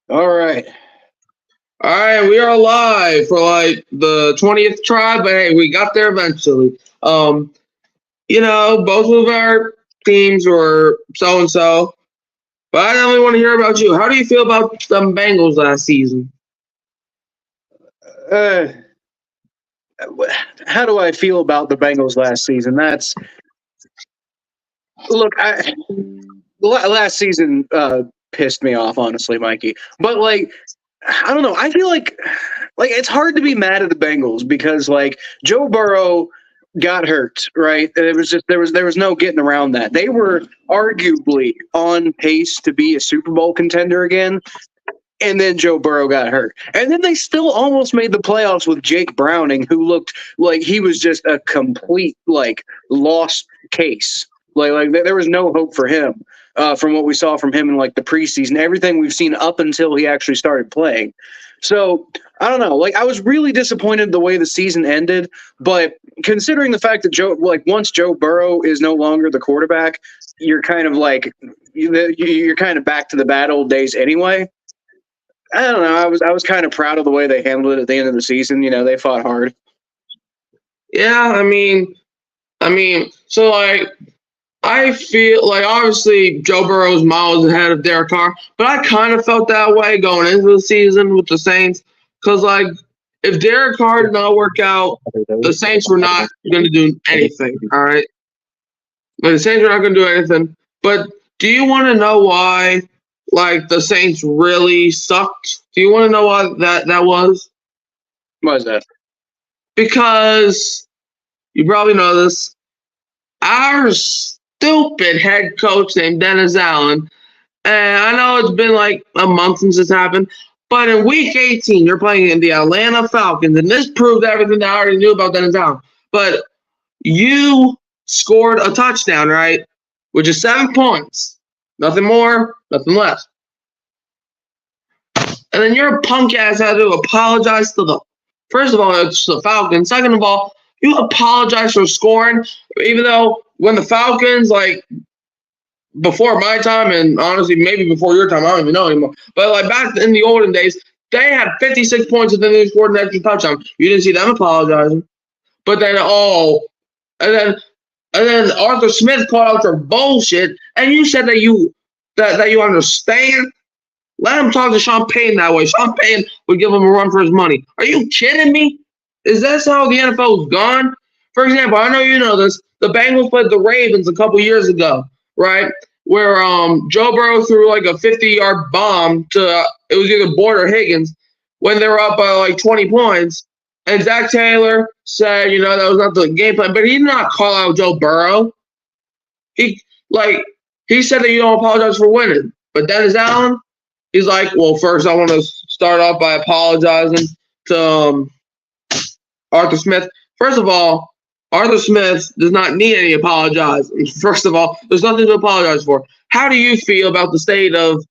All right. All right, we are live for like the 20th try, but hey, we got there eventually. Both of our teams were so and so, but I definitely want to hear about you. How do you feel about the Bengals last season? Uh, how do I feel about the Bengals last season? Look. Last season pissed me off, honestly, Mikey. But I don't know. I feel like it's hard to be mad at the Bengals because Joe Burrow got hurt, right? And it was just there was no getting around that. They were arguably on pace to be a Super Bowl contender again. And then Joe Burrow got hurt. And then they still almost made the playoffs with Jake Browning, who looked like he was just a complete lost case. There was no hope for him from what we saw from him in the preseason, everything we've seen up until he actually started playing. So I don't know. I was really disappointed the way the season ended, but considering the fact that once Joe Burrow is no longer the quarterback, you're kind of you're kind of back to the bad old days anyway. I don't know. I was kind of proud of the way they handled it at the end of the season. They fought hard. Yeah, so I feel like obviously Joe Burrow is miles ahead of Derek Carr, but I kind of felt that way going into the season with the Saints because if Derek Carr did not work out, the Saints were not going to do anything. All right, the Saints were not going to do anything. But do you want to know why? The Saints really sucked. Do you want to know why that was? Why is that? Because you probably know this. Our stupid head coach named Dennis Allen, and I know it's been a month since this happened, but in week 18, you're playing in the Atlanta Falcons, and this proved everything that I already knew about Dennis Allen. But you scored a touchdown, right? Which is 7 points. Nothing more, nothing less. And then your punk ass had to apologize to first of all, it's the Falcons. Second of all, you apologize for scoring, even though when the Falcons, before my time, and honestly, maybe before your time, I don't even know anymore. But back in the olden days, they had 56 points and then they scored an extra touchdown. You didn't see them apologizing. But then and then Arthur Smith called out your bullshit, and you said that you understand. Let him talk to Sean Payton that way. Sean Payton would give him a run for his money. Are you kidding me? Is this how the NFL's gone? For example, I know you know this. The Bengals played the Ravens a couple years ago, right? Where Joe Burrow threw a 50-yard bomb to it was either Boyd or Higgins when they were up by 20 points. And Zach Taylor said, that was not the game plan, but he did not call out Joe Burrow. He said that you don't apologize for winning. But Dennis Allen, he's like, well, first I want to start off by apologizing to Arthur Smith. First of all, Arthur Smith does not need any apologizing. First of all, there's nothing to apologize for. How do you feel about the state of?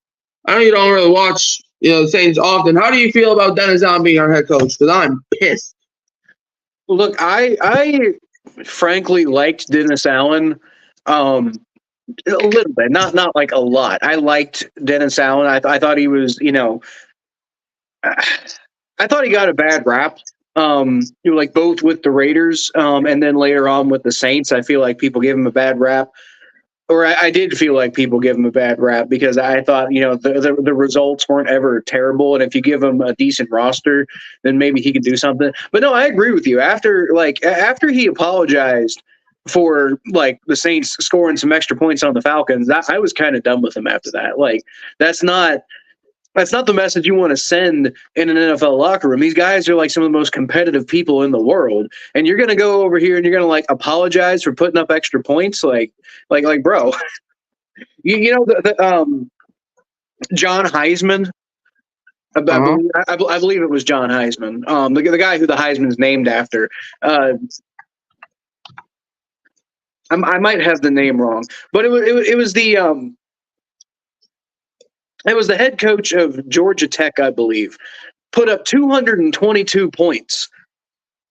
I know you don't really watch the Saints often. How do you feel about Dennis Allen being our head coach? Because I'm pissed. Look, I frankly liked Dennis Allen. A little bit, not a lot. I liked Dennis Allen. I thought he was, I thought he got a bad rap. Both with the Raiders, and then later on with the Saints. I feel like people gave him a bad rap, or I did feel like people give him a bad rap because I thought the results weren't ever terrible, and if you give him a decent roster, then maybe he could do something. But no, I agree with you. After he apologized for the Saints scoring some extra points on the Falcons, I was kind of done with him after that. That's not the message you want to send in an NFL locker room. These guys are some of the most competitive people in the world, and you're going to go over here and you're going to apologize for putting up extra points, bro. John Heisman. I believe it was John Heisman, the guy who the Heisman is named after. I might have the name wrong, but it was the head coach of Georgia Tech, I believe, put up 222 points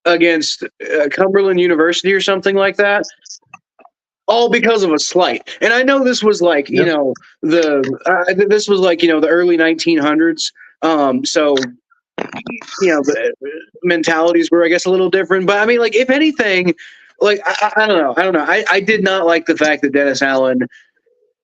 against Cumberland University or something like that. all because of a slight. And I know this was like, you know, this was like, you know, the early 1900s. So, you know, the mentalities were, I guess, a little different. But I mean, like, if anything, like, I don't know. I don't know. I did not like the fact that Dennis Allen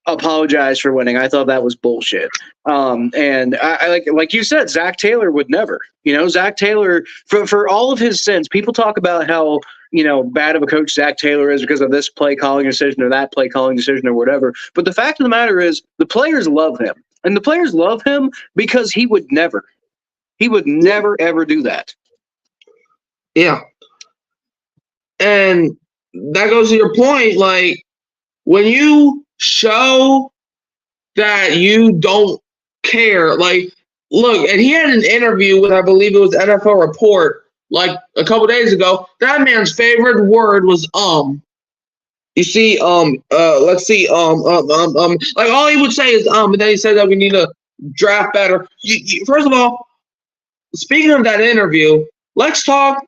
apologized for winning. I thought that was bullshit. And I like you said, Zach Taylor would never. You know, Zach Taylor, for all of his sins, people talk about how, you know, bad of a coach Zach Taylor is because of this play calling decision or that play calling decision or whatever. But the fact of the matter is, the players love him, and the players love him because he would never ever do that. Yeah. And that goes to your point, like, when you show that you don't care, like, look, and he had an interview with, I believe it was NFL Report, like a couple days ago. That man's favorite word was You see, let's see, like all he would say is and then he said that we need to draft better. First of all, speaking of that interview, let's talk.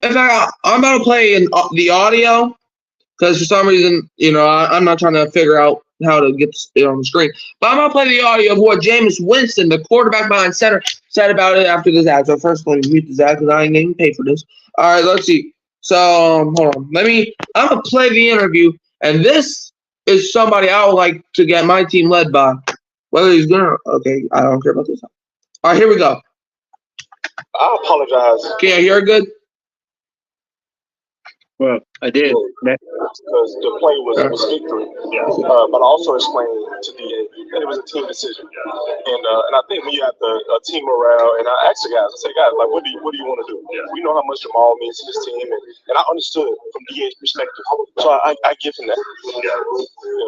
In fact, I'm about to play in the audio because for some reason, you know, I'm not trying to figure out how to get it on the screen. But I'm going to play the audio of what Jameis Winston, the quarterback behind center, said about it after this ad. So first, let me mute this ad because I ain't getting paid for this. All right, let's see. So, hold on. I'm going to play the interview. And this is somebody I would like to get my team led by. Whether he's going to, okay, I don't care about this. All right, here we go. I apologize. Can you hear it good? Well, I did. Because the play was victory. Yeah. But I also explained to DA that it was a team decision. And I think when you have the team morale, and I asked the guys, I said, guys, like, what do you want to do? Yeah. We know how much Jamal means to this team, and I understood from DA's perspective. So I give him that. Yeah.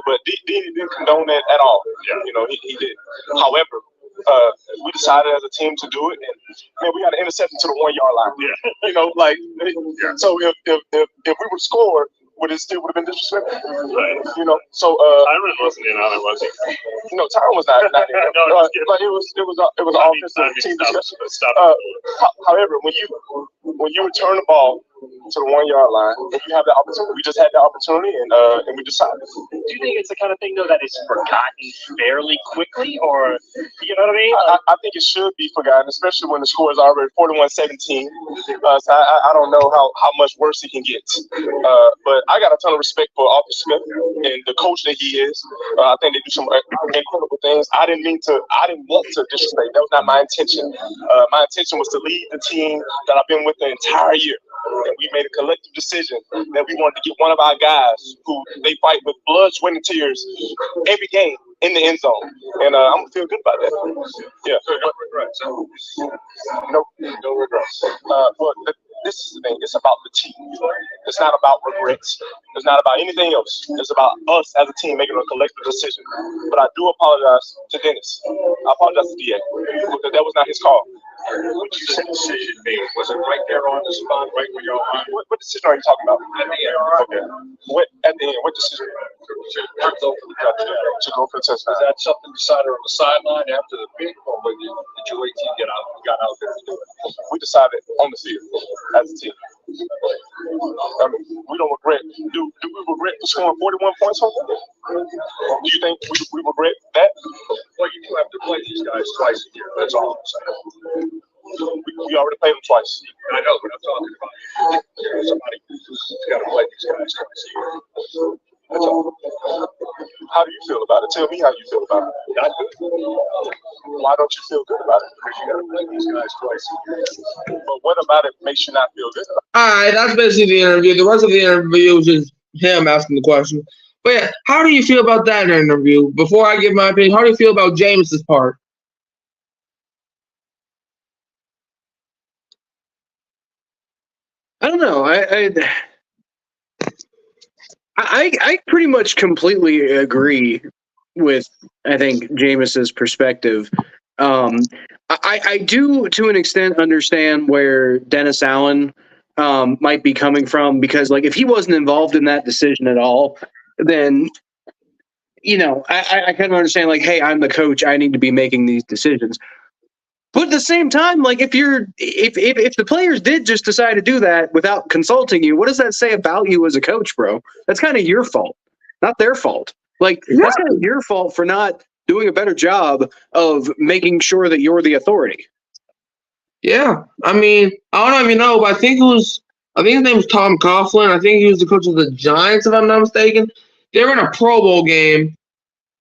But DA didn't condone that at all. Yeah. You know, he did. However, we decided as a team to do it, and man, we got an interception to the 1 yard line. Yeah. You know, like, so if we would score, it still would have been disrespectful. Right. You know, so Tyron wasn't in on it, was he? No, Tyron was not in. No, but it was an offensive team discussion. However, when you return the ball to the 1 yard line, and you have the opportunity, we just had the opportunity, and we decided. Do you think it's the kind of thing though that is forgotten fairly quickly, or you know what I mean? I think it should be forgotten, especially when the score is already 41-17. So I don't know how much worse it can get. But I got a ton of respect for Arthur Smith and the coach that he is. I think they do some incredible things. I didn't want to disrespect. That was not my intention. My intention was to lead the team that I've been with the entire year. And we made a collective decision that we wanted to get one of our guys who they fight with blood, sweat, and tears every game in the end zone. And I'm going to feel good about that. Yeah. So no regrets. No regrets. But this is the thing. It's about the team. It's not about regrets. It's not about anything else. It's about us as a team making a collective decision. But I do apologize to Dennis. I apologize to DA because that was not his call. What did the decision mean? Was it right there on the spot, right when you're on? What decision are you talking about? At the end. Okay. What at the end? What decision? To go for the touchdown. To go for the touchdown. Was that something decided on the sideline after the pick, or did you wait till you got out there to do it? We decided on the field as a team. I mean, we don't regret. Do we regret scoring 41 points on them? Do you think we regret that? Well, you do have to play these guys twice a year. That's all I'm saying. We already played them twice. I know, but I'm talking about somebody who's got to play these guys twice a year. That's all. How do you feel about it? Tell me how you feel about it. Not good. Why don't you feel good about it? Because you got to play these guys twice a year. But what about it makes you not feel good about it? All right, that's basically the interview. The rest of the interview was just him asking the question. But yeah, how do you feel about that interview? Before I give my opinion, how do you feel about Jameis's part? I don't know. I pretty much completely agree with, I think, Jameis's perspective. I do, to an extent, understand where Dennis Allen might be coming from, because, like, if he wasn't involved in that decision at all, then, you know, I kind of understand, like, hey, I'm the coach, I need to be making these decisions. But at the same time, like, if the players did just decide to do that without consulting you, what does that say about you as a coach, bro? That's kind of your fault. not their fault. Like, that's kind of your fault for not doing a better job of making sure that you're the authority. Yeah. I mean, I don't even know, but I think his name was Tom Coughlin. I think he was the coach of the Giants, if I'm not mistaken. They were in a Pro Bowl game.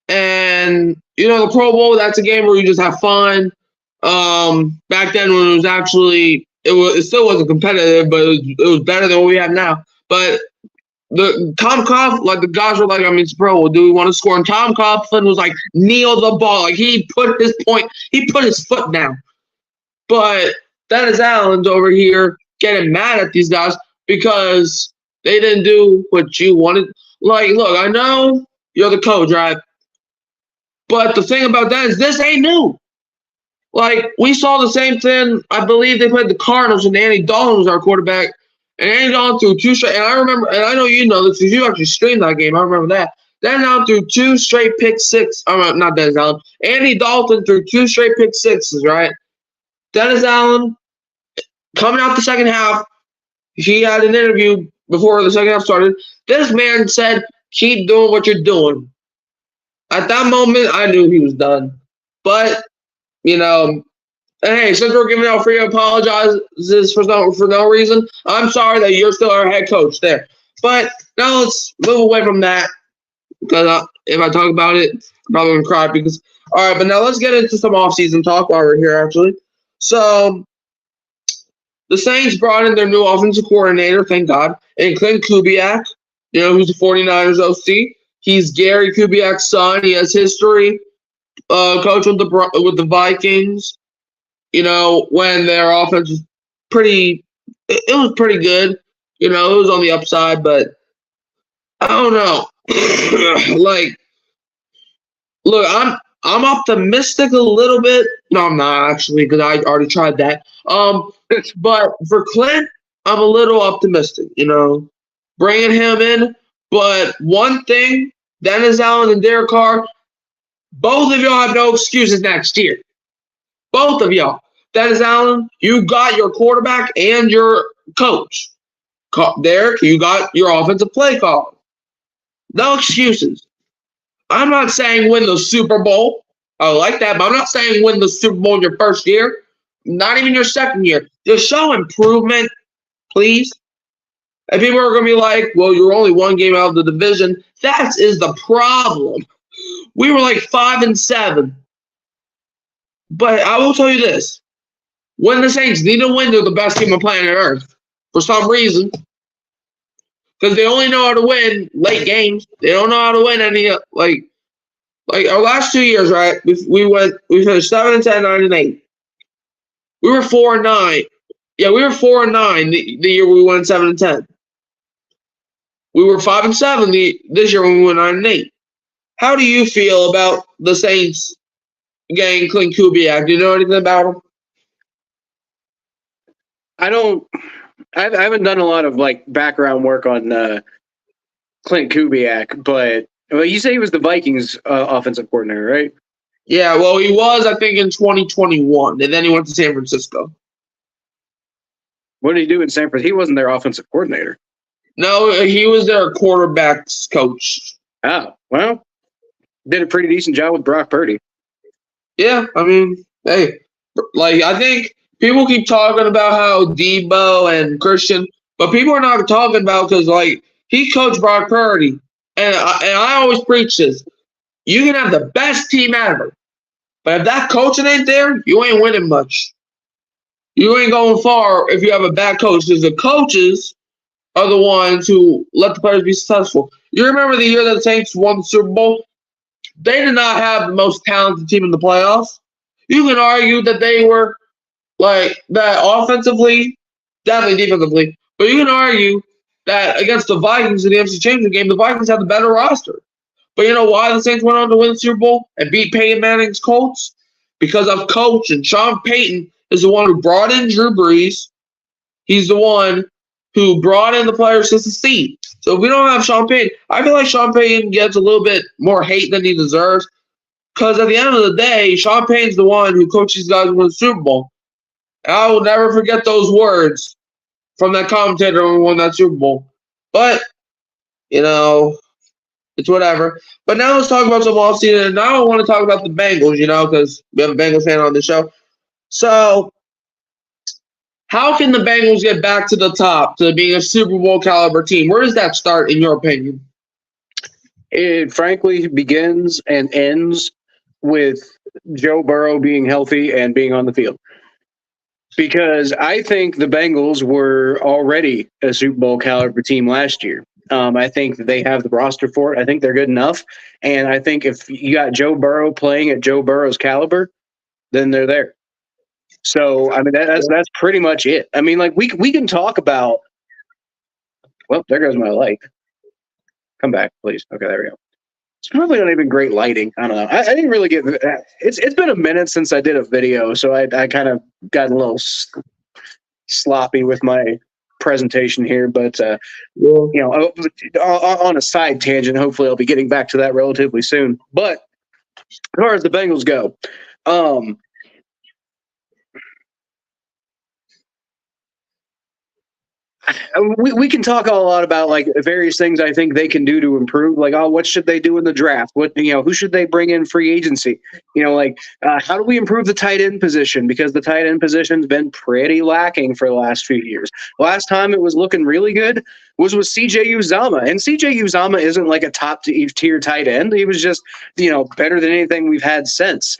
And, the Pro Bowl, that's a game where you just have fun. Back then when it was actually, it still wasn't competitive, but it was better than what we have now. But the Tom Coughlin, like the guys were like, it's Pro Bowl, do we want to score? And Tom Coughlin was like, kneel the ball. Like he put his foot down. But Dennis Allen's over here getting mad at these guys because they didn't do what you wanted. Like, look, I know you're the coach, right? But the thing about that is this ain't new. Like, we saw the same thing. I believe they played the Cardinals and Andy Dalton was our quarterback. And Andy Dalton threw 2 straight. And I remember, and I know you know this because you actually streamed that game. I remember that. Dennis Allen threw 2 straight pick six. Not Dennis Allen. Andy Dalton threw 2 straight pick sixes, right? Dennis Allen, coming out the second half, he had an interview before the second half started. This man said, keep doing what you're doing. At that moment, I knew he was done. But, hey, since we're giving out free apologizes for no reason, I'm sorry that you're still our head coach there. But now let's move away from that. Because if I talk about it, I'm probably going to cry. All right, but now let's get into some offseason talk while we're here, actually. So, the Saints brought in their new offensive coordinator, thank God, and Clint Kubiak, who's the 49ers OC. He's Gary Kubiak's son. He has history coaching with the Vikings. When their offense was it was pretty good. It was on the upside, but I don't know. Like, look, I'm optimistic a little bit. No, I'm not actually because I already tried that. But for Clint, I'm a little optimistic. Bringing him in. But one thing, Dennis Allen and Derek Carr, both of y'all have no excuses next year. Both of y'all. Dennis Allen, you got your quarterback and your coach. Derek, you got your offensive play call. No excuses. I'm not saying win the Super Bowl. I like that, but I'm not saying win the Super Bowl in your first year. Not even your second year. Just show improvement, please. And people are going to be like, well, you're only one game out of the division. That is the problem. We were like 5-7. But I will tell you this. When the Saints need to win, they're the best team on planet Earth. For some reason. Because they only know how to win late games. They don't know how to win any, like our last 2 years, right? We finished 7-10, 9-8. We were 4-9. Yeah, we were 4-9 the year we won 7-10. We were 5-7 this year when we went 9-8. How do you feel about the Saints getting Clint Kubiak? Do you know anything about him? I haven't done a lot of background work on Clint Kubiak, but you say he was the Vikings offensive coordinator, right? Yeah, well, he was, I think, in 2021, and then he went to San Francisco. What did he do in San Francisco? He wasn't their offensive coordinator. No, he was their quarterback's coach. Oh, well, did a pretty decent job with Brock Purdy. Yeah, I mean, hey, I think people keep talking about how Debo and Christian, but people are not talking about because, he coached Brock Purdy, and I always preach this. You can have the best team ever, but if that coaching ain't there, you ain't winning much. You ain't going far if you have a bad coach, because the coaches are the ones who let the players be successful. You remember the year that the Saints won the Super Bowl? They did not have the most talented team in the playoffs. You can argue that they were that offensively, definitely defensively, but you can argue that against the Vikings in the NFC Championship game, the Vikings had the better roster. But you know why the Saints went on to win the Super Bowl and beat Peyton Manning's Colts? Because of coaching. Sean Payton is the one who brought in Drew Brees. He's the one who brought in the players to succeed. So if we don't have Sean Payton, I feel like Sean Payton gets a little bit more hate than he deserves. Because at the end of the day, Sean Payton's the one who coached these guys to win the Super Bowl. And I will never forget those words from that commentator when we won that Super Bowl. But, It's whatever. But now let's talk about some offseason. And now I want to talk about the Bengals, because we have a Bengals fan on the show. So, how can the Bengals get back to the top, to being a Super Bowl caliber team? Where does that start, in your opinion? It frankly begins and ends with Joe Burrow being healthy and being on the field. Because I think the Bengals were already a Super Bowl caliber team last year. I think that they have the roster for it. I think they're good enough. And I think if you got Joe Burrow playing at Joe Burrow's caliber, then they're there. So, I mean, that's pretty much it. I mean, like, we can talk about – well, there goes my light. Come back, please. Okay, there we go. It's probably not even great lighting. I don't know. I didn't really get – it's been a minute since I did a video, so I kind of got a little sloppy with my presentation here. But, on a side tangent, hopefully I'll be getting back to that relatively soon. But as far as the Bengals go, we can talk a lot about like various things I think they can do to improve. Like, what should they do in the draft? Who should they bring in free agency? How do we improve the tight end position? Because the tight end position's been pretty lacking for the last few years. Last time it was looking really good was with CJ Uzomah, and CJ Uzomah isn't like a top tier tight end. He was just better than anything we've had since.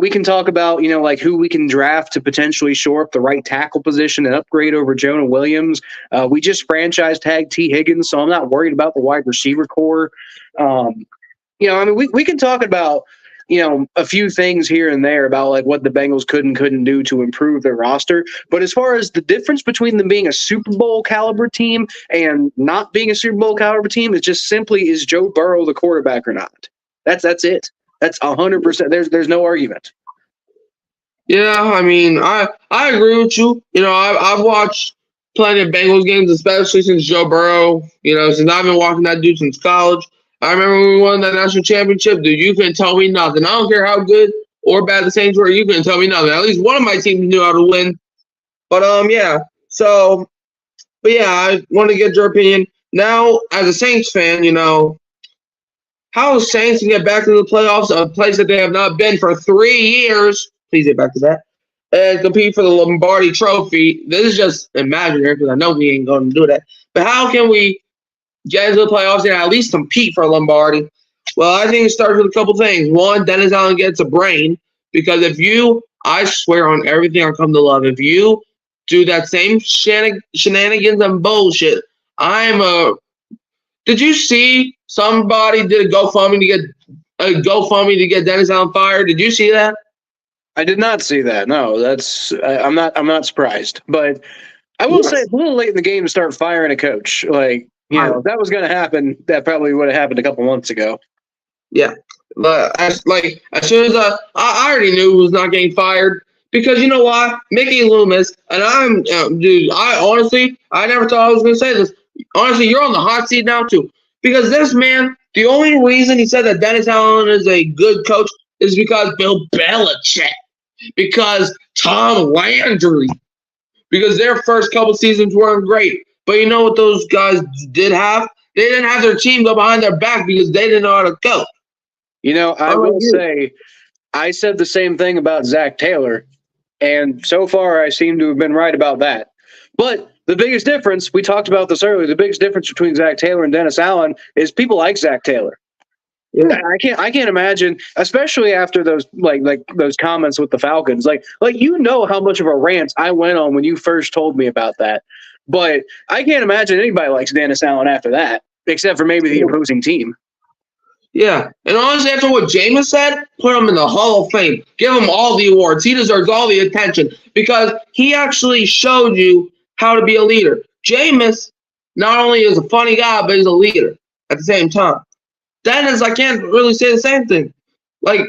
We can talk about, like who we can draft to potentially shore up the right tackle position and upgrade over Jonah Williams. We just franchise tagged T. Higgins, so I'm not worried about the wide receiver core. We can talk about, a few things here and there about like what the Bengals could and couldn't do to improve their roster. But as far as the difference between them being a Super Bowl caliber team and not being a Super Bowl caliber team, it's just simply, is Joe Burrow the quarterback or not? That's it. That's 100%. There's no argument. Yeah, I mean, I agree with you. I've watched plenty of Bengals games, especially since Joe Burrow. Since I've been watching that dude since college. I remember when we won that national championship, dude. You couldn't tell me nothing. I don't care how good or bad the Saints were. You couldn't tell me nothing. At least one of my teams knew how to win. But yeah. So, but yeah, I want to get your opinion now as a Saints fan. How the Saints can get back to the playoffs, a place that they have not been for 3 years. Please get back to that. And compete for the Lombardi Trophy. This is just imaginary because I know we ain't going to do that. But how can we get into the playoffs and at least compete for Lombardi? Well, I think it starts with a couple things. One, Dennis Allen gets a brain. Because I swear on everything I come to love, if you do that same shenanigans and bullshit, did you see somebody did a GoFundMe to get Dennis Allen fired? Did you see that? I did not see that. No, I'm not surprised. But I will say it's a little late in the game to start firing a coach. Like, if that was going to happen, that probably would have happened a couple months ago. Yeah. As soon as I already knew he was not getting fired. Because you know what? Mickey Loomis, and dude, I never thought I was going to say this. Honestly, you're on the hot seat now, too. Because this man, the only reason he said that Dennis Allen is a good coach is because Bill Belichick. Because Tom Landry. Because their first couple seasons weren't great. But you know what those guys did have? They didn't have their team go behind their back because they didn't know how to coach. I will say, I said the same thing about Zach Taylor. And so far, I seem to have been right about that. But the biggest difference, we talked about this earlier, the biggest difference between Zach Taylor and Dennis Allen is people like Zach Taylor. Yeah. I can't imagine, especially after those like those comments with the Falcons. Like how much of a rant I went on when you first told me about that. But I can't imagine anybody likes Dennis Allen after that, except for maybe the opposing team. Yeah, and honestly, after what Jameis said, put him in the Hall of Fame. Give him all the awards. He deserves all the attention because he actually showed you how to be a leader. Jameis not only is a funny guy, but he's a leader at the same time. Dennis, I can't really say the same thing. Like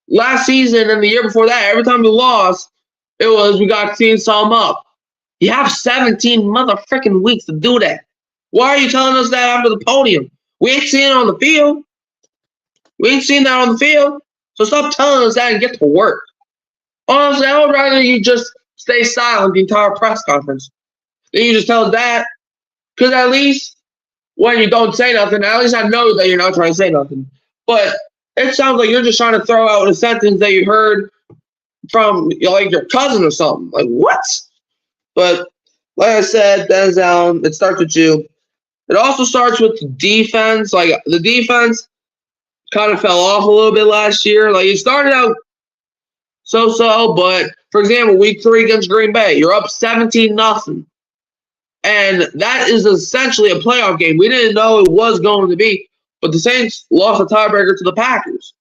last season and the year before that, every time we lost, it was we got team sum up. You have 17 motherfucking weeks to do that. Why are you telling us that after the podium? We ain't seeing it on the field. We ain't seen that on the field. So stop telling us that and get to work. Honestly, I would rather you just stay silent the entire press conference. Then you just tell us that. Because at least when you don't say nothing. At least I know that you're not trying to say nothing. But it sounds like you're just trying to throw out a sentence that you heard from like your cousin or something. Like what? But like I said, Dennis Allen, it starts with you. It also starts with the defense. Like the defense kind of fell off a little bit last year. Like it started out so, but for example, week 3 against Green Bay, you're up 17-0. And that is essentially a playoff game. We didn't know it was going to be, but the Saints lost a tiebreaker to the Packers.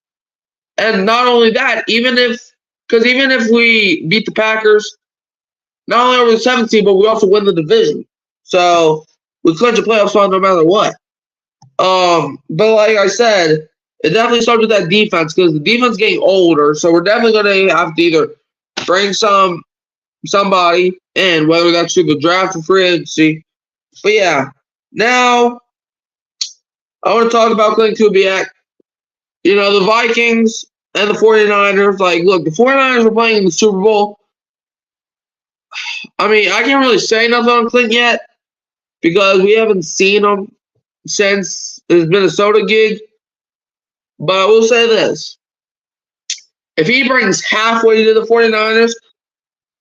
And not only that, even if we beat the Packers, not only are we the 17th, but we also win the division. So we clinch a playoff spot no matter what. But like I said, it definitely starts with that defense because the defense is getting older. So we're definitely going to have to either bring somebody in, whether that's through the draft or free agency. But yeah, now I want to talk about Clint Kubiak. You know, the Vikings and the 49ers. Like, look, the 49ers were playing in the Super Bowl. I mean, I can't really say nothing on Clint yet because we haven't seen him since his Minnesota gig. But I will say this. If he brings halfway to the 49ers,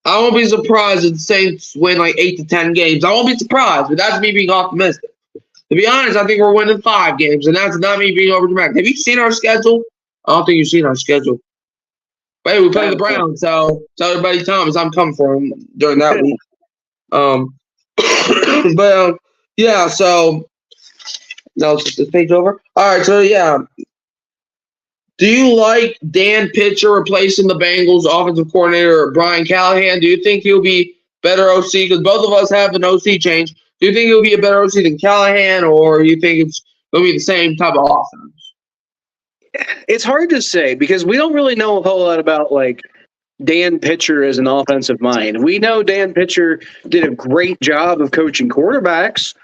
I won't be surprised if the Saints win like 8 to 10 games. I won't be surprised, but that's me being optimistic. To be honest, I think we're winning 5 games, and that's not me being overdramatic. Have you seen our schedule? I don't think you've seen our schedule. But hey, we play the Browns, so tell everybody Thomas I'm coming for him during that week. Yeah, so now let's get this page over. All right, so yeah. Do you like Dan Pitcher replacing the Bengals offensive coordinator Brian Callahan? Do you think he'll be better OC? Because both of us have an OC change. Do you think he'll be a better OC than Callahan, or do you think it's going to be the same type of offense? It's hard to say because we don't really know a whole lot about like Dan Pitcher as an offensive mind. We know Dan Pitcher did a great job of coaching quarterbacks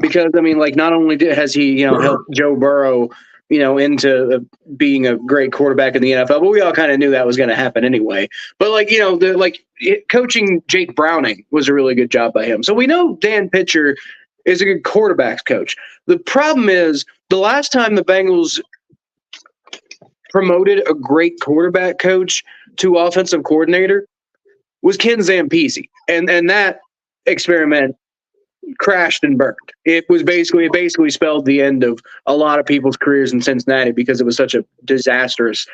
because I mean, like not only has he helped Joe Burrow into being a great quarterback in the NFL, but we all kind of knew that was going to happen anyway. But coaching Jake Browning was a really good job by him. So we know Dan Pitcher is a good quarterbacks coach. The problem is the last time the Bengals promoted a great quarterback coach to offensive coordinator was Ken Zampese. And that experiment crashed and burned. It basically spelled the end of a lot of people's careers in Cincinnati because it was such a disastrous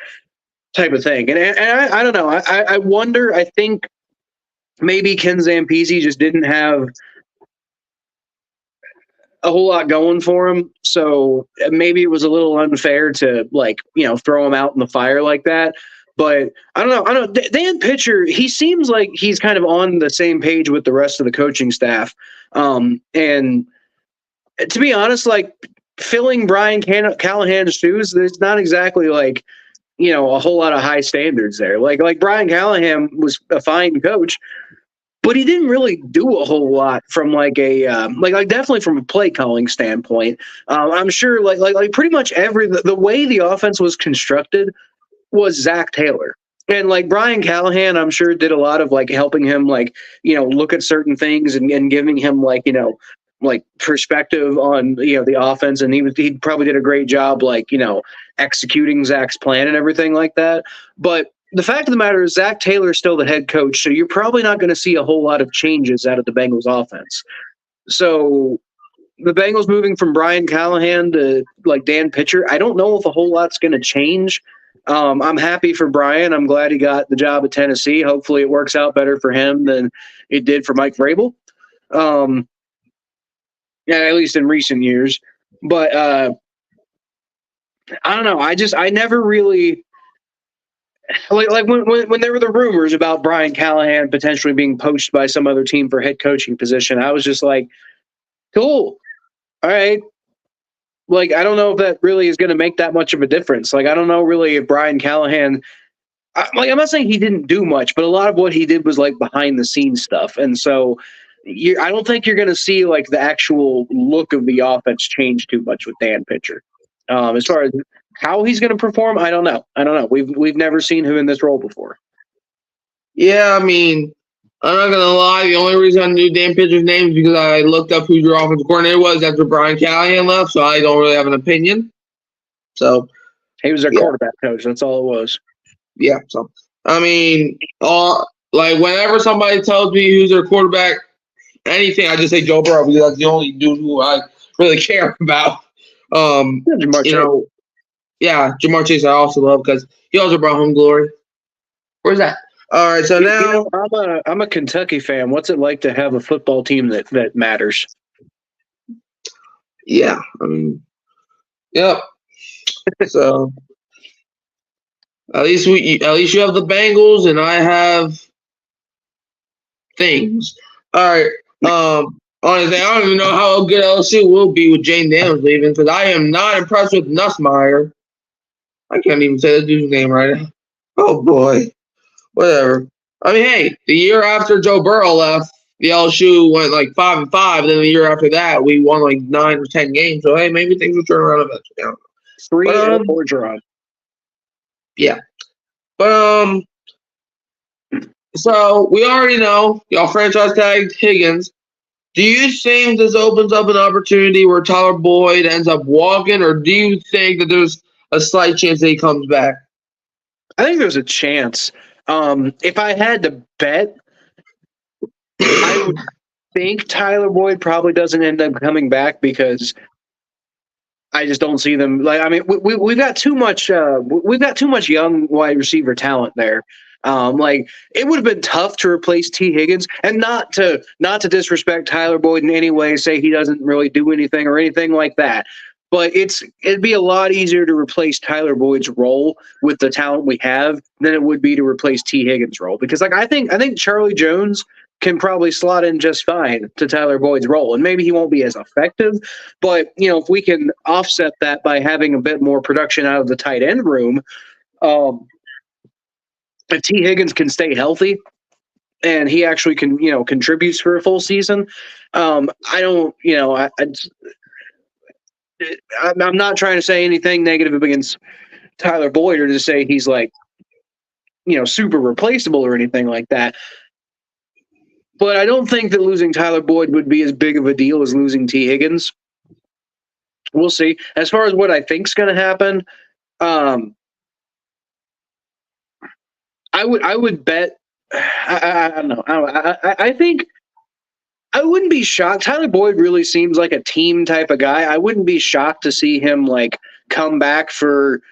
type of thing. And I don't know. I wonder, I think maybe Ken Zampese just didn't have a whole lot going for him. So maybe it was a little unfair to throw him out in the fire like that. But I don't know. Dan Pitcher, he seems like he's kind of on the same page with the rest of the coaching staff. And to be honest, like filling Brian Callahan's shoes, there's not exactly like, a whole lot of high standards there. Like Brian Callahan was a fine coach, but he didn't really do a whole lot from like a definitely from a play calling standpoint. I'm sure like pretty much the way the offense was constructed was Zach Taylor. And like Brian Callahan, I'm sure did a lot of like helping him look at certain things and giving him perspective on the offense, and he probably did a great job executing Zach's plan and everything like that. But the fact of the matter is Zach Taylor's still the head coach, so you're probably not going to see a whole lot of changes out of the Bengals offense. So the Bengals moving from Brian Callahan to Dan Pitcher, I don't know if a whole lot's going to change. I'm happy for Brian. I'm glad he got the job at Tennessee. Hopefully it works out better for him than it did for Mike Vrabel. At least in recent years. But I don't know. I never really like when there were the rumors about Brian Callahan potentially being poached by some other team for head coaching position, I was just like, cool. All right. Like, I don't know if that really is going to make that much of a difference. Like, I don't know really if Brian Callahan, I'm not saying he didn't do much, but a lot of what he did was like behind the scenes stuff. And so I don't think you're going to see like the actual look of the offense change too much with Dan Pitcher. As far as how he's going to perform, I don't know. We've never seen him in this role before. Yeah, I mean, I'm not gonna lie. The only reason I knew Dan Pitcher's name is because I looked up who your offensive coordinator was after Brian Callahan left, so I don't really have an opinion. So He was their yeah, quarterback coach. That's all it was. yeah. So I mean, like whenever somebody tells me who's their quarterback, anything, I just say Joe Burrow because that's the only dude who I really care about. Jamar You Chase. know, yeah, Jamar Chase I also love because he also brought home glory. Where's that? All right, so now I'm a Kentucky fan. What's it like to have a football team that matters? yeah, yep. So at least you have the Bengals and I have things. All right. Honestly, I don't even know how good LSU will be with Jane Daniels leaving because I am not impressed with Nussmeier. I can't even say the dude's name right now. Oh boy. Whatever. I mean, hey, the year after Joe Burrow left, the LSU went like 5-5. Then the year after that, we won like 9 or 10 games. So hey, maybe things will turn around eventually. I don't know. 3 and 4 draw. Yeah. But so we already know y'all franchise tagged Higgins. Do you think this opens up an opportunity where Tyler Boyd ends up walking, or do you think that there's a slight chance that he comes back? I think there's a chance. If I had to bet, I would think Tyler Boyd probably doesn't end up coming back because I just don't see them. Like, I mean, we've got too much. We've got too much young wide receiver talent there. Like, it would have been tough to replace T. Higgins, and not to disrespect Tyler Boyd in any way, say he doesn't really do anything or anything like that. But it'd be a lot easier to replace Tyler Boyd's role with the talent we have than it would be to replace T. Higgins' role. Because like I think Charlie Jones can probably slot in just fine to Tyler Boyd's role, and maybe he won't be as effective. But if we can offset that by having a bit more production out of the tight end room, if T. Higgins can stay healthy and he actually can contributes for a full season, I don't I'm not trying to say anything negative against Tyler Boyd or to say he's like, super replaceable or anything like that. But I don't think that losing Tyler Boyd would be as big of a deal as losing T. Higgins. We'll see. As far as what I think's going to happen, I would bet. I don't know. I think I wouldn't be shocked. Tyler Boyd really seems like a team type of guy. I wouldn't be shocked to see him like come back for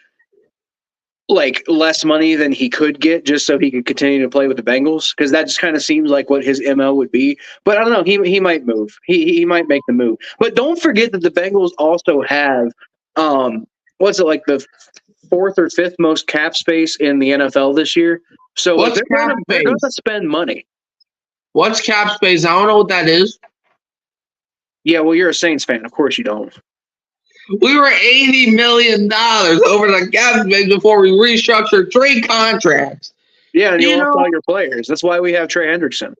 like less money than he could get just so he could continue to play with the Bengals, because that just kind of seems like what his MO would be. But I don't know. He might move. He might make the move. But don't forget that the Bengals also have what's it, like the 4th or 5th most cap space in the NFL this year. So like, they're going to spend money. What's cap space? I don't know what that is. Yeah, well, you're a Saints fan. Of course you don't. We were $80 million over the cap space before we restructured 3 contracts. Yeah, and you lost all your players. That's why we have Trey Hendrickson.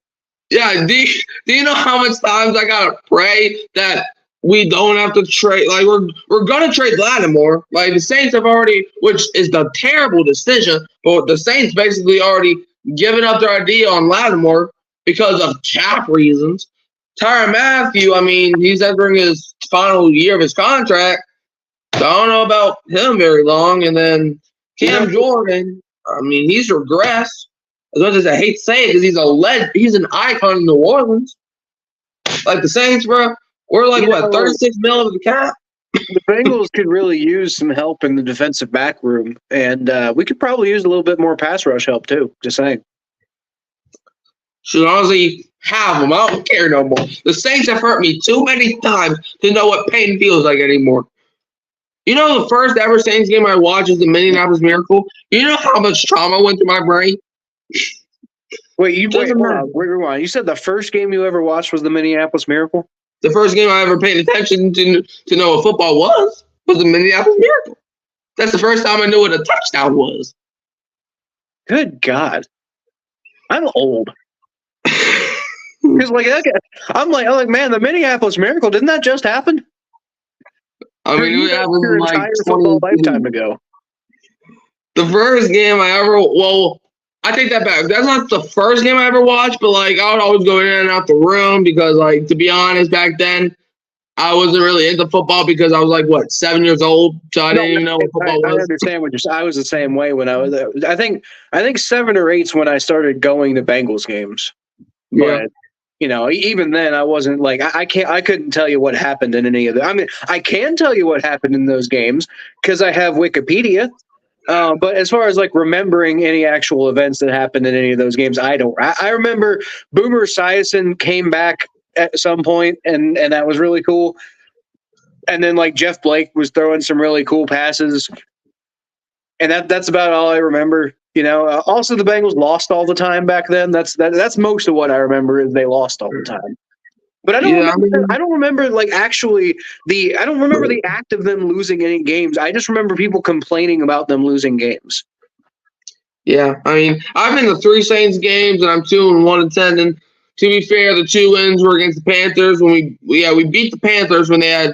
Yeah, do you know how much times I gotta pray that we don't have to trade? Like, we're gonna trade Lattimore. Like, the Saints have already, which is the terrible decision, but the Saints basically already given up their idea on Lattimore because of cap reasons. Tyrann Mathieu, I mean, he's entering his final year of his contract. So I don't know about him very long. And then Cam Jordan, I mean, he's regressed. As much as I hate to say it, because he's an icon in New Orleans. Like the Saints, bro, we're like, 36 mil of the cap? The Bengals could really use some help in the defensive back room. And we could probably use a little bit more pass rush help, too. Just saying. Should honestly have them. I don't care no more. The Saints have hurt me too many times to know what pain feels like anymore. You know, the first ever Saints game I watched is the Minneapolis Miracle. You know how much trauma went through my brain? Wait, rewind. You said the first game you ever watched was the Minneapolis Miracle? The first game I ever paid attention to know what football was the Minneapolis Miracle. That's the first time I knew what a touchdown was. Good God. I'm old. Because I'm like, man, the Minneapolis Miracle, didn't that just happen? I mean, it happened your entire football lifetime ago. The first game I I take that back. That's not the first game I ever watched, but like I would always go in and out the room because, like, to be honest, back then I wasn't really into football because I was like 7 years old, so I didn't even know what football I was. understand what you're saying. I was the same way when I was. I think 7 or 8's when I started going to Bengals games. Yeah. But even then, I wasn't like I couldn't tell you what happened in any of them. I mean, I can tell you what happened in those games because I have Wikipedia. But as far as like remembering any actual events that happened in any of those games, I don't. I remember Boomer Esiason came back at some point, and that was really cool. And then like Jeff Blake was throwing some really cool passes, and that's about all I remember. Also the Bengals lost all the time back then. That's most of what I remember is they lost all the time. But I don't remember like actually I don't remember the act of them losing any games. I just remember people complaining about them losing games. Yeah, I mean, I've been to 3 Saints games, and I'm 2-1 attending. To be fair, the 2 wins were against the Panthers when we beat the Panthers when they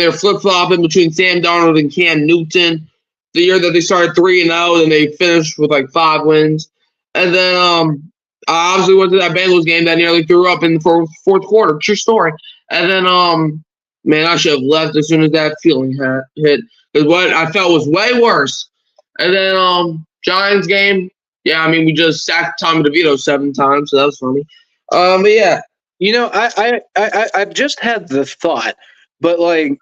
were flip flopping between Sam Darnold and Cam Newton. The year that they started 3-0, and they finished with like 5 wins. And then I obviously went to that Bengals game that nearly threw up in the fourth quarter. True story. And then man, I should have left as soon as that feeling hit because what I felt was way worse. And then Giants game, yeah, I mean we just sacked Tommy DeVito 7 times, so that was funny. But yeah, I've just had the thought, but like.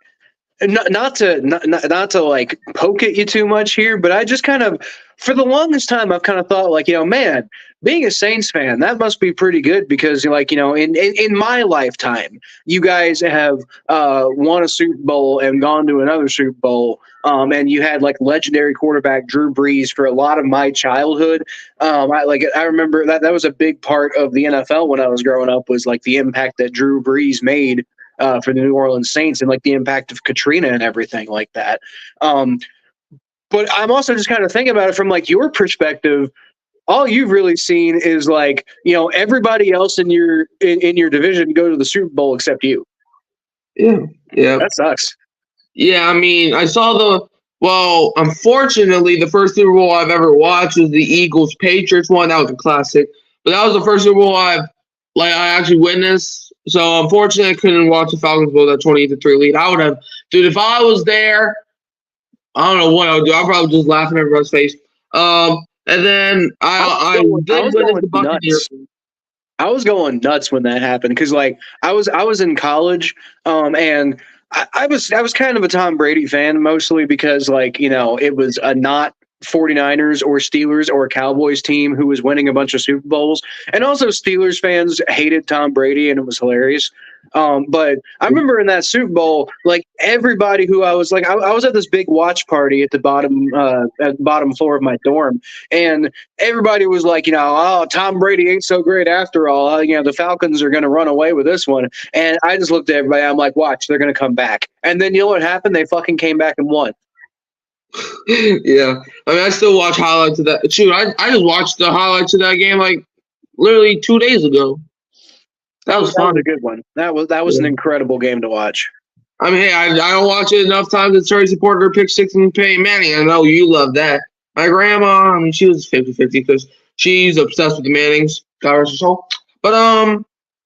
Not to like poke at you too much here, but I just kind of, for the longest time, I've kind of thought like, man, being a Saints fan, that must be pretty good because like, in my lifetime, you guys have won a Super Bowl and gone to another Super Bowl. And you had like legendary quarterback Drew Brees for a lot of my childhood. I remember that was a big part of the NFL when I was growing up was like the impact that Drew Brees made for the New Orleans Saints and like the impact of Katrina and everything like that. But I'm also just kind of thinking about it from like your perspective. All you've really seen is like, everybody else in your division go to the Super Bowl except you. Yeah. That sucks. Yeah, I mean, unfortunately, the first Super Bowl I've ever watched was the Eagles-Patriots one. That was a classic. But that was the first Super Bowl I actually witnessed. So, unfortunately, I couldn't watch the Falcons blow that 28-3 lead. I would have, dude, if I was there, I don't know what I would do. I'd probably just laugh in everybody's face. And then I did witness the Buccaneers. I was going nuts when that happened because, like, I was in college, and I was kind of a Tom Brady fan mostly because, like, it was a not 49ers or Steelers or Cowboys team who was winning a bunch of Super Bowls. And also Steelers fans hated Tom Brady and it was hilarious. But I remember in that Super Bowl, like everybody who I was like, I was at this big watch party at the bottom floor of my dorm. And everybody was like, oh, Tom Brady ain't so great after all. The Falcons are going to run away with this one. And I just looked at everybody. I'm like, watch, they're going to come back. And then you know what happened? They fucking came back and won. Yeah, I mean, I still watch highlights of that. Shoot, I just watched the highlights of that game like literally 2 days ago. That was fun. That was a good one. That was an incredible game to watch. I mean, hey, I don't watch it enough times to Terry supported her pick 6 and Peyton Manning. I know you love that. My grandma, I mean, she was 50-50 because she's obsessed with the Mannings. God rest her soul. But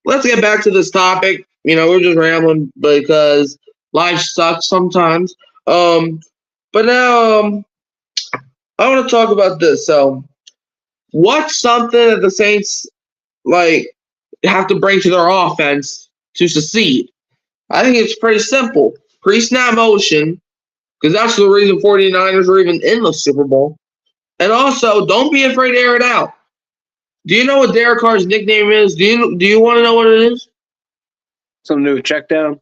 let's get back to this topic. We're just rambling because life sucks sometimes. But now I want to talk about this. So, what's something that the Saints have to bring to their offense to succeed? I think it's pretty simple. Pre-snap motion, because that's the reason 49ers are even in the Super Bowl. And also, don't be afraid to air it out. Do you know what Derek Carr's nickname is? Do you want to know what it is? Something to do with check down?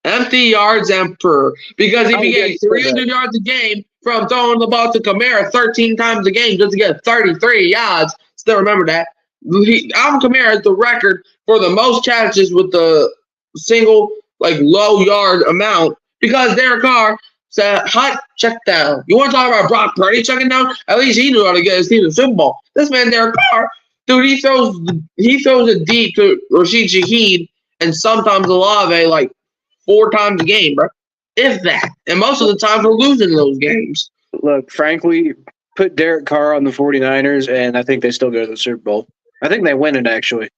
Empty yards emperor. Because if you get 300 yards a game from throwing the ball to Kamara 13 times a game just to get 33 yards, still remember that. Alvin Kamara is the record for the most catches with the single, low yard amount because Derek Carr said, hot check down. You want to talk about Brock Purdy checking down? At least he knew how to get his team to the Super Bowl. This man, Derek Carr, dude, he throws it deep to Rashid Shaheed and sometimes Olave 4 times a game, bro. If that. And most of the time we're losing those games. Look, frankly, put Derek Carr on the 49ers, and I think they still go to the Super Bowl. I think they win it, actually.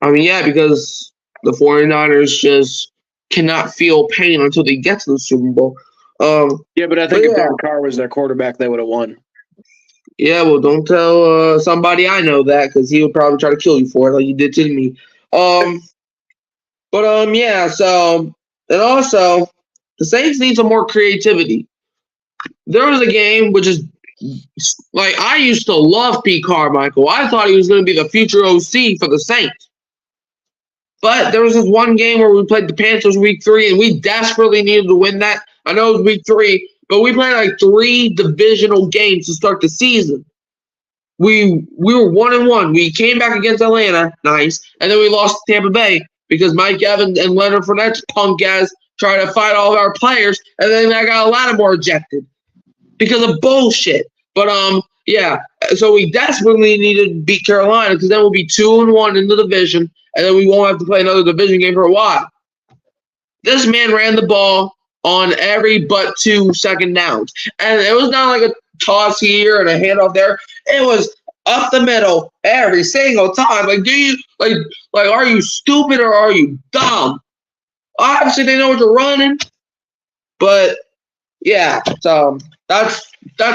I mean, yeah, because the 49ers just cannot feel pain until they get to the Super Bowl. Yeah, but I think if Derek Carr was their quarterback, they would have won. Yeah, well, don't tell somebody I know that because he would probably try to kill you for it like you did to me. Yeah, so, and also, the Saints need some more creativity. There was a game which is, like, I used to love Pete Carmichael. I thought he was going to be the future OC for the Saints. But there was this one game where we played the Panthers week 3, and we desperately needed to win that. I know it was week 3, but we played like 3 divisional games to start the season. We were 1-1. We came back against Atlanta, nice, and then we lost to Tampa Bay because Mike Evans and Leonard Fournette's punk ass tried to fight all of our players, and then I got Lattimore ejected because of bullshit. But yeah, so we desperately needed to beat Carolina because then we'll be 2-1 in the division, and then we won't have to play another division game for a while. This man ran the ball on every but 2 second downs, and it was not like a toss here and a handoff there. It was up the middle every single time. Like, do you like are you stupid or are you dumb? Obviously, they know what they're running, but yeah. So that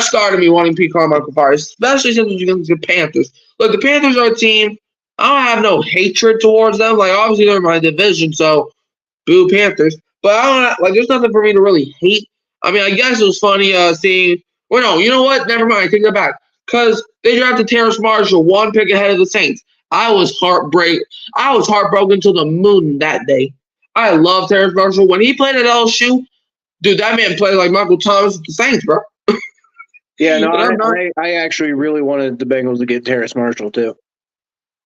started me wanting Pete Carmichael fired, especially since it's against the Panthers. Look, the Panthers are a team. I don't have no hatred towards them. Like, obviously, they're in my division, so boo Panthers. But I don't like. There's nothing for me to really hate. I mean, I guess it was funny seeing. Well, no, you know what? Never mind. Take that back. Because they drafted Terrace Marshall 1 pick ahead of the Saints. I was heartbroken to the moon that day. I love Terrace Marshall. When he played at LSU, dude, that man played like Michael Thomas with the Saints, bro. Yeah, no, I actually really wanted the Bengals to get Terrace Marshall, too.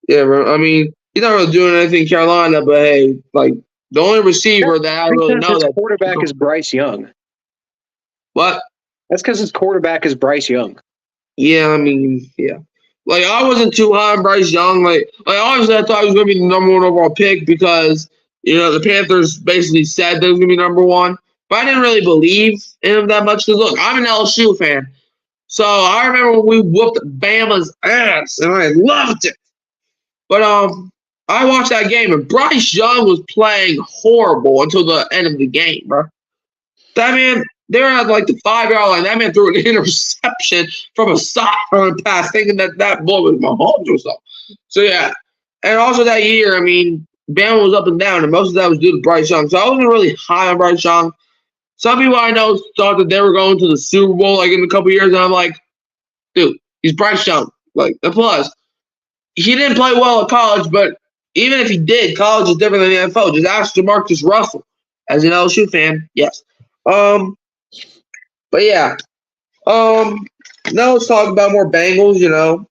Yeah, bro. I mean, he's not really doing anything in Carolina, but hey, like, the only receiver that I really know that quarterback is Bryce Young. What? That's because his quarterback is Bryce Young. Yeah, I mean, yeah. Like, I wasn't too high on Bryce Young. Like obviously, I thought he was going to be the number 1 overall pick because, the Panthers basically said they was going to be number 1. But I didn't really believe in him that much because, look, I'm an LSU fan. So I remember when we whooped Bama's ass, and I loved it. But I watched that game, and Bryce Young was playing horrible until the end of the game, bro. That man, they were at like the 5-yard line. That man threw an interception from a sidearm pass, thinking that ball was Mahomes or something. So, yeah. And also that year, I mean, Bama was up and down, and most of that was due to Bryce Young. So I wasn't really high on Bryce Young. Some people I know thought that they were going to the Super Bowl like in a couple years, and I'm like, dude, he's Bryce Young. Like, and plus, he didn't play well at college, but even if he did, college is different than the NFL. Just ask DeMarcus Russell. As an LSU fan, yes. But yeah. Now let's talk about more Bengals, to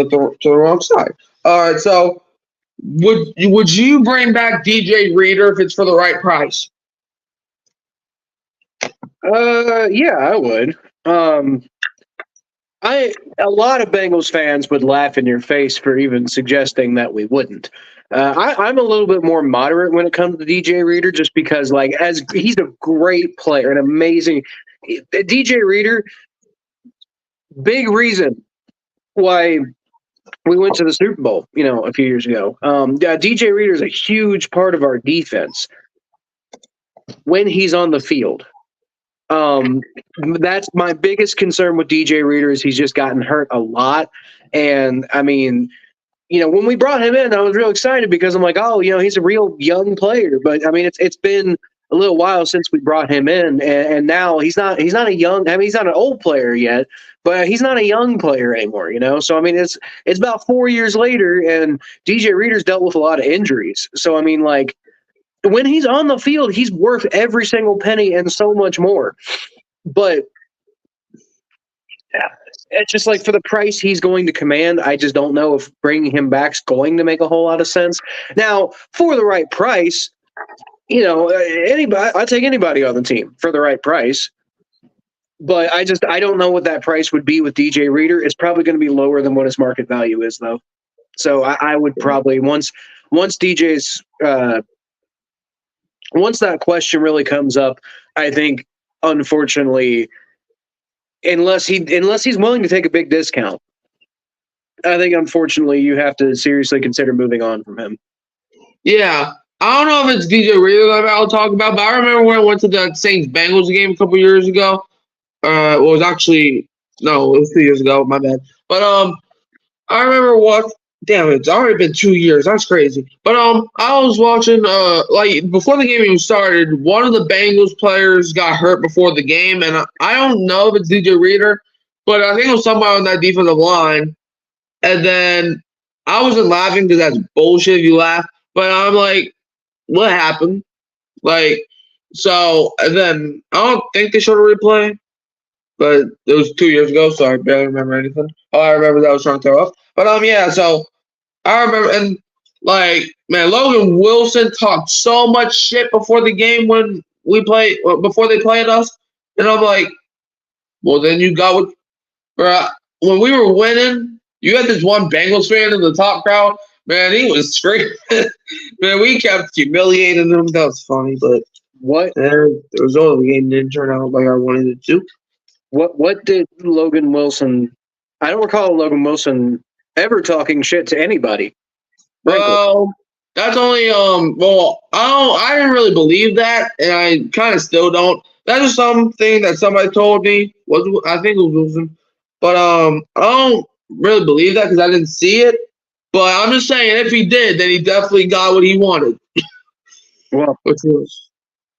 the wrong side. All right, so would you bring back DJ Reader if it's for the right price? Yeah, I would. A lot of Bengals fans would laugh in your face for even suggesting that we wouldn't. I'm a little bit more moderate when it comes to DJ Reader, just because, like, as he's a great player, an amazing DJ Reader. Big reason why we went to the Super Bowl, a few years ago. DJ Reader is a huge part of our defense when he's on the field. That's my biggest concern with DJ Reader is he's just gotten hurt a lot. And I mean, when we brought him in, I was real excited because I'm like, oh, he's a real young player. But I mean, it's been a little while since we brought him in, and now he's not a young. I mean, he's not an old player yet, but he's not a young player anymore. So I mean, it's about 4 years later, and DJ Reader's dealt with a lot of injuries. So I mean, like, when he's on the field, he's worth every single penny and so much more. But it's just like for the price he's going to command, I just don't know if bringing him back is going to make a whole lot of sense. Now, for the right price, I'll take anybody on the team for the right price. But I don't know what that price would be with DJ Reader. It's probably going to be lower than what his market value is, though. So I would probably once DJ's once that question really comes up, I think unfortunately unless he's willing to take a big discount. I think, unfortunately, you have to seriously consider moving on from him. Yeah. I don't know if it's DJ Reader that I'll talk about, but I remember when I went to that Saints-Bengals game a couple years ago. It was actually – no, it was 2 years ago. My bad. But I remember what – damn, it's already been 2 years. That's crazy. But I was watching before the game even started, one of the Bengals players got hurt before the game, and I don't know if it's DJ Reader, but I think it was somebody on that defensive line. And then I wasn't laughing because that's bullshit if you laugh, but I'm like, what happened? Like, so, and then I don't think they showed a replay, but it was 2 years ago, so I barely remember anything. All I remember that I was trying to throw off. But yeah, so I remember, and like, man, Logan Wilson talked so much shit before the game when before they played us, and I'm like, well, then you got what, bro, when we were winning, you had this one Bengals fan in the top crowd. Man, he was screaming. Man, we kept humiliating him. That was funny, but the result of the game didn't turn out like I wanted it to. What did Logan Wilson? I don't recall Logan Wilson ever talking shit to anybody. Well, that's only I didn't really believe that, and I kind of still don't. That is something that somebody told me. I think it was Wilson, but I don't really believe that because I didn't see it. But I'm just saying, if he did, then he definitely got what he wanted. Well, which was,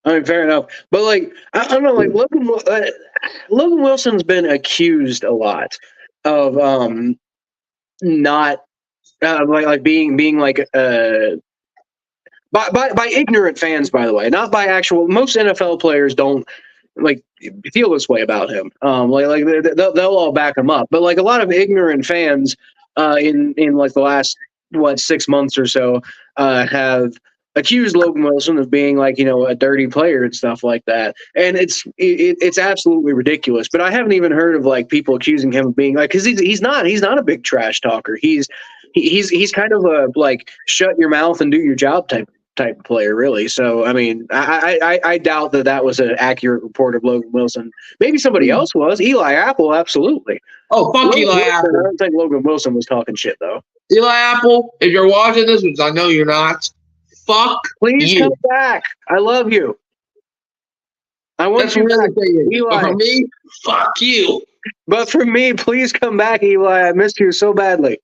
I mean, fair enough. But like, I don't know, like Logan Wilson's been accused a lot of not like being like by ignorant fans, by the way, not by actual. Most NFL players don't like feel this way about him. Like they'll all back him up, but like a lot of ignorant fans in like the last 6 months or so have accused Logan Wilson of being like, a dirty player and stuff like that, and it's absolutely ridiculous. But I haven't even heard of like people accusing him of being like, because he's not a big trash talker. He's kind of a like shut your mouth and do your job type of player, really. So I mean, I doubt that was an accurate report of Logan Wilson. Maybe somebody else was. Eli Apple, absolutely. Oh, fuck Logan Eli Wilson, Apple. I don't think Logan Wilson was talking shit though. Eli Apple, if you're watching this, which I know you're not, fuck Please you. come back. I love you. I want That's you really back, saying. Eli. But for me, fuck you. But for me, please come back, Eli. I missed you so badly.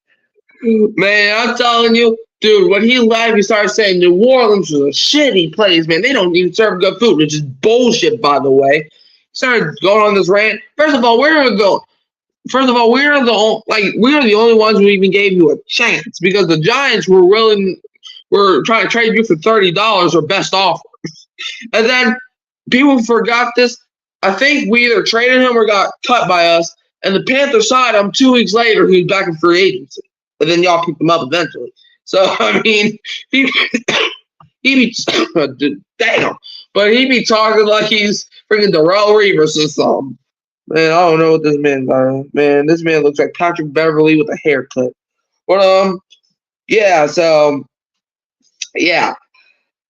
Man, I'm telling you, dude, when he left, he started saying New Orleans was a shitty place, man. They don't even serve good food, which is bullshit, by the way. He started going on this rant. First of all, we are the only ones who even gave you a chance because the Giants were trying to trade you for $30 or best offer. And then people forgot this. I think we either traded him or got cut by us, and the Panthers signed him 2 weeks later. He was back in free agency. But then y'all picked him up eventually. So, I mean, he be damn. But he be talking like he's freaking Darrell Reeves or something. Man, I don't know what this man got. Man, this man looks like Patrick Beverly with a haircut. But yeah, so yeah.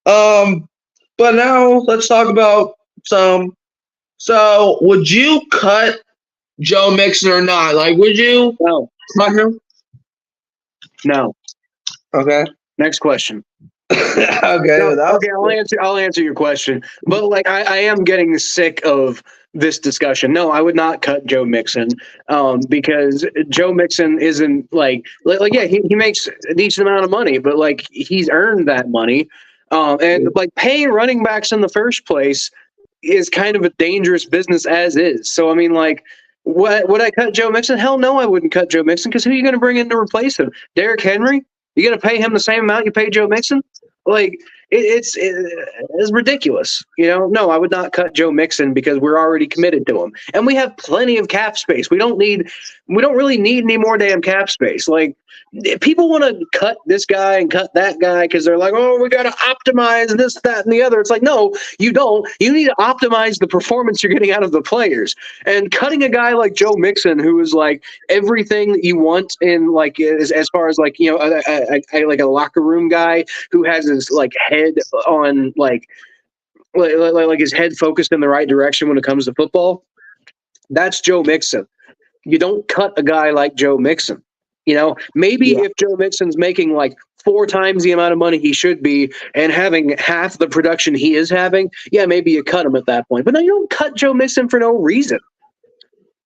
But now let's talk about some. So, would you cut Joe Mixon or not? Like, would you? No. Cut him? No. Okay. Next question. Okay. No, okay, I'll answer your question. But like I am getting sick of this discussion. No, I would not cut Joe Mixon because Joe Mixon isn't like yeah, he makes a decent amount of money, but like he's earned that money. And like paying running backs in the first place is kind of a dangerous business as is. So I mean, like, would I cut Joe Mixon? Hell no, I wouldn't cut Joe Mixon because who are you going to bring in to replace him? Derrick Henry? You going to pay him the same amount you pay Joe Mixon? Like, it's ridiculous. No, I would not cut Joe Mixon because we're already committed to him, and we have plenty of cap space. We don't really need any more damn cap space. Like, people want to cut this guy and cut that guy because they're like, oh, we got to optimize this, that, and the other. It's like, no, you don't. You need to optimize the performance you're getting out of the players. And cutting a guy like Joe Mixon, who is like everything that you want in like as far as like like a locker room guy who has his like head on like his head focused in the right direction when it comes to football. That's Joe Mixon. You don't cut a guy like Joe Mixon. Maybe if Joe Mixon's making like 4 times the amount of money he should be and having half the production he is having, maybe you cut him at that point. But no, you don't cut Joe Mixon for no reason.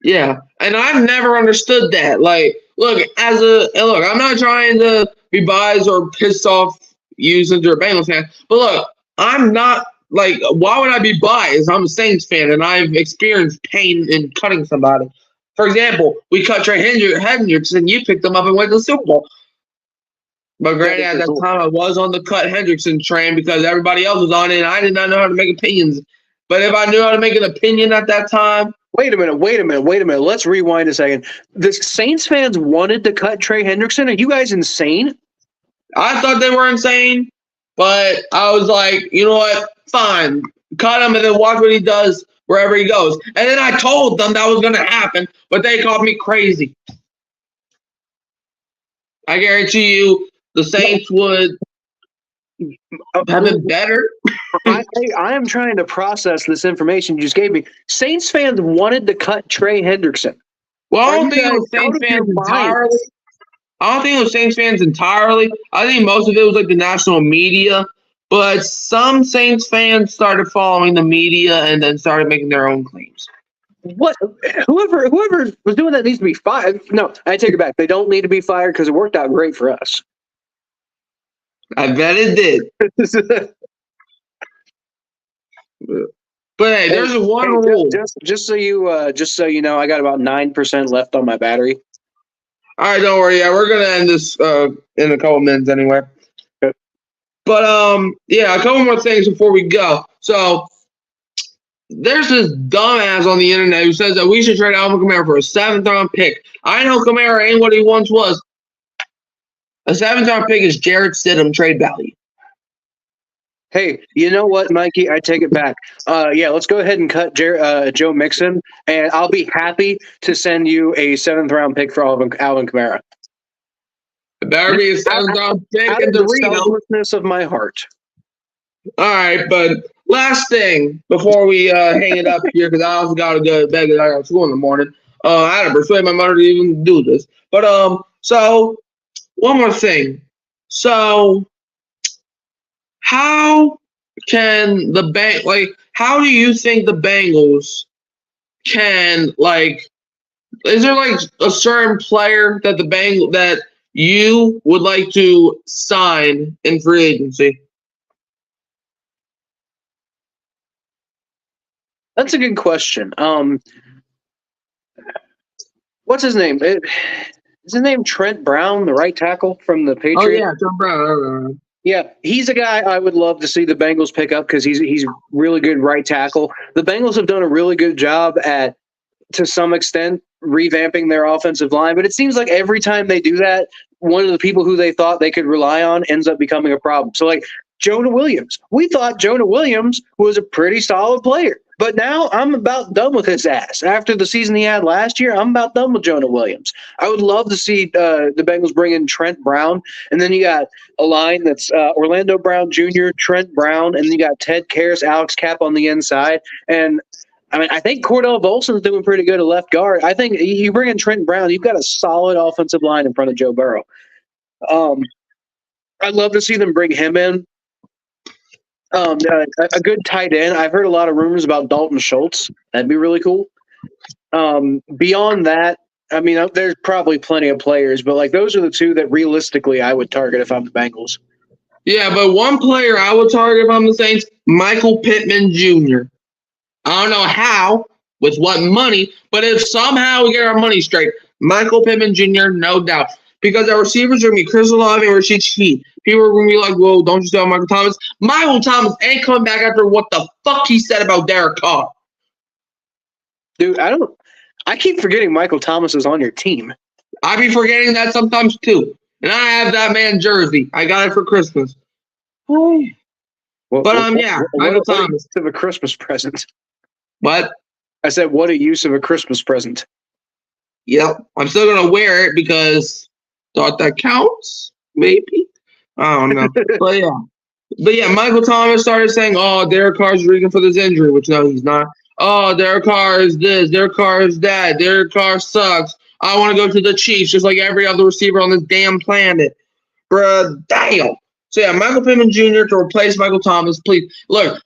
Yeah, and I've never understood that. Like, look, I'm not trying to be biased or pissed off you since you're a Bengals fan, but look, I'm not like, why would I be biased? I'm a Saints fan, and I've experienced pain in cutting somebody. For example, we cut Trey Hendricks, and you picked him up and went to the Super Bowl. But granted, at that time, I was on the cut Hendrickson train because everybody else was on it, and I did not know how to make opinions. But if I knew how to make an opinion at that time. Wait a minute. Let's rewind a second. The Saints fans wanted to cut Trey Hendrickson. Are you guys insane? I thought they were insane, but I was like, you know what? Fine. Cut him and then watch what he does wherever he goes. And then I told them that was going to happen, but they called me crazy. I guarantee you the Saints would have been better. I am trying to process this information you just gave me. Saints fans wanted to cut Trey Hendrickson. Well, I don't think it was Saints fans entirely. I don't think it was Saints fans entirely. I think most of it was like the national media. But some Saints fans started following the media and then started making their own claims. What? Whoever was doing that needs to be fired. No, I take it back. They don't need to be fired because it worked out great for us. I bet it did. But hey, there's one rule. Just so you know, I got about 9% left on my battery. All right, don't worry. Yeah, we're gonna end this in a couple minutes anyway. Okay. But a couple more things before we go. So there's this dumbass on the internet who says that we should trade Alvin Kamara for a 7th-round pick. I know Kamara ain't what he once was. A 7th-round pick is Jarrett Stidham trade value. Hey, you know what, Mikey? I take it back. Let's go ahead and cut Joe Mixon, and I'll be happy to send you a 7th-round pick for Alvin Kamara. It better be a 7th-round pick out in of the selflessness of my heart. All right, but last thing before we hang it up here, because I also got to go to bed because I got school in the morning. I had to persuade my mother to even do this. But so one more thing. So how can how do you think the Bengals can is there a certain player that that you would like to sign in free agency? That's a good question. What's his name? Is his name Trent Brown, the right tackle from the Patriots? Oh yeah, Trent Brown. Yeah, he's a guy I would love to see the Bengals pick up because he's really good right tackle. The Bengals have done a really good job at, to some extent, revamping their offensive line, but it seems like every time they do that, one of the people who they thought they could rely on ends up becoming a problem. So Jonah Williams. We thought Jonah Williams was a pretty solid player. But now I'm about done with his ass. After the season he had last year, I'm about done with Jonah Williams. I would love to see the Bengals bring in Trent Brown. And then you got a line that's Orlando Brown Jr., Trent Brown, and then you got Ted Karras, Alex Kapp on the inside. And, I think Cordell Volson's doing pretty good at left guard. I think you bring in Trent Brown, you've got a solid offensive line in front of Joe Burrow. I'd love to see them bring him in. A good tight end. I've heard a lot of rumors about Dalton Schultz. That'd be really cool. Beyond that, there's probably plenty of players, but those are the two that realistically I would target if I'm the Bengals. Yeah, but one player I would target if I'm the Saints, Michael Pittman Jr. I don't know how, with what money, but if somehow we get our money straight, Michael Pittman Jr., no doubt. Because our receivers are going to be Chris Olave and Rashid Shaheed. People are going to be like, whoa, don't you tell Michael Thomas. Michael Thomas ain't coming back after what the fuck he said about Derek Carr. Dude, I keep forgetting Michael Thomas is on your team. I be forgetting that sometimes too. And I have that man jersey. I got it for Christmas. Michael Thomas. Of a Christmas present. What? I said, what a use of a Christmas present. Yep. I'm still going to wear it because thought that counts, maybe. I don't know. But yeah, Michael Thomas started saying, oh, Derek Carr's reason for this injury, which no, he's not. oh, their car is this, their car is that, their car sucks. I want to go to the Chiefs just like every other receiver on this damn planet. Bruh, damn. So yeah, Michael Pittman Jr. to replace Michael Thomas, please. Look,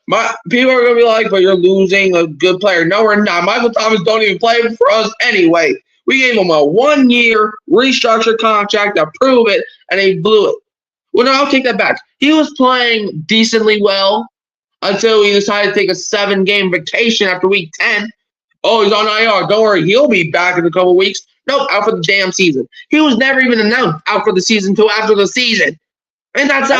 people are gonna be like, but you're losing a good player. No, we're not. Michael Thomas don't even play for us anyway. We gave him a 1-year restructured contract to prove it, and he blew it. Well, no, I'll take that back. He was playing decently well until he decided to take a 7-game vacation after week 10. Oh, he's on IR. Don't worry, he'll be back in a couple weeks. Nope, out for the damn season. He was never even announced out for the season until after the season. And that's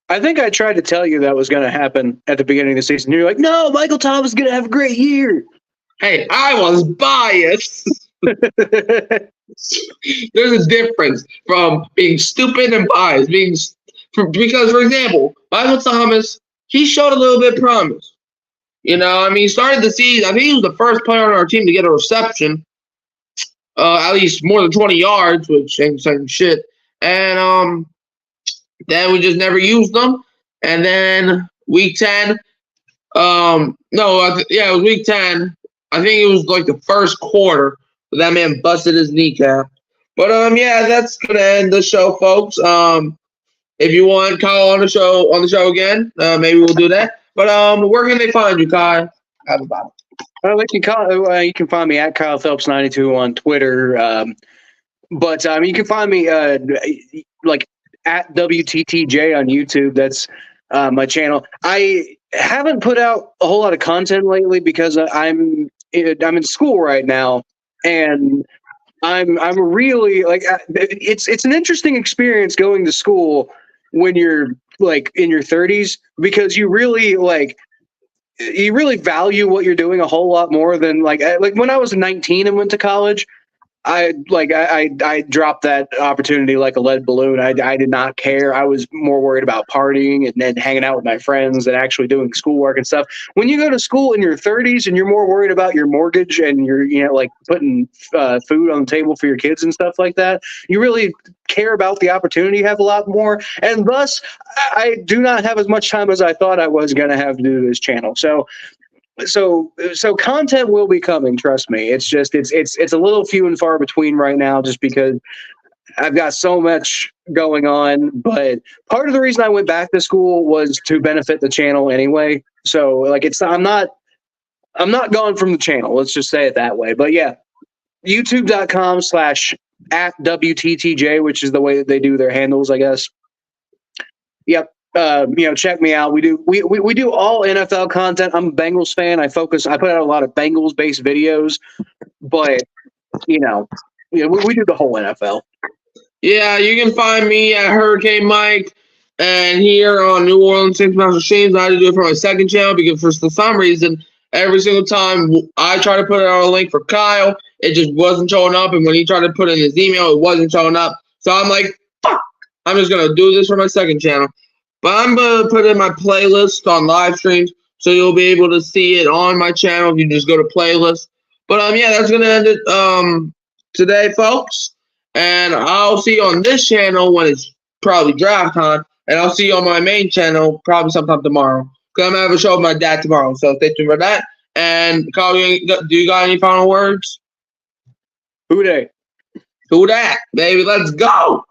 I think I tried to tell you that was going to happen at the beginning of the season. You're like, no, Michael Thomas is going to have a great year. Hey, I was biased. There's a difference from being stupid and biased. Because, for example, Michael Thomas, he showed a little bit of promise. You know, I mean, he started the season. I think he was the first player on our team to get a reception, at least more than 20 yards, which ain't saying shit. And then we just never used them. And then week 10, it was week 10. I think it was like the first quarter that man busted his kneecap. But yeah, that's gonna end the show, folks. If you want Kyle on the show again, maybe we'll do that. But where can they find you, Kyle? How about it? You can find me at Kyle Phelps 92 on Twitter. But you can find me like at WTTJ on YouTube. That's my channel. I haven't put out a whole lot of content lately because I'm in school right now, and I'm really like it's an interesting experience going to school when you're like in your 30s because you really value what you're doing a whole lot more than like when I was 19 and went to college. I dropped that opportunity like a lead balloon. I did not care. I was more worried about partying and then hanging out with my friends and actually doing schoolwork and stuff. When you go to school in your 30s and you're more worried about your mortgage and you're like putting food on the table for your kids and stuff like that, you really care about the opportunity you have a lot more. And thus, I do not have as much time as I thought I was going to have to do this channel. So content will be coming. Trust me. It's just it's a little few and far between right now, just because I've got so much going on. But part of the reason I went back to school was to benefit the channel anyway. So like I'm not gone from the channel. Let's just say it that way. But yeah, youtube.com/@WTTJ, which is the way that they do their handles, I guess. Yep. Check me out. We do all NFL content. I'm a Bengals fan. I put out a lot of Bengals based videos, but we do the whole NFL. Yeah, you can find me at Hurricane Mike, and here on New Orleans Saints Master Streams. I had to do it for my second channel because for some reason, every single time I try to put out a link for Kyle, it just wasn't showing up, and when he tried to put in his email, it wasn't showing up. So I'm like, fuck, I'm just gonna do this for my second channel. But I'm going to put in my playlist on live streams, so you'll be able to see it on my channel if you just go to playlist. But yeah, that's going to end it today, folks. And I'll see you on this channel when it's probably draft time. And I'll see you on my main channel probably sometime tomorrow. Because I'm going to have a show with my dad tomorrow. So stay tuned for that. And Kyle, do you got any final words? Who dat? Who dat, baby? Let's go.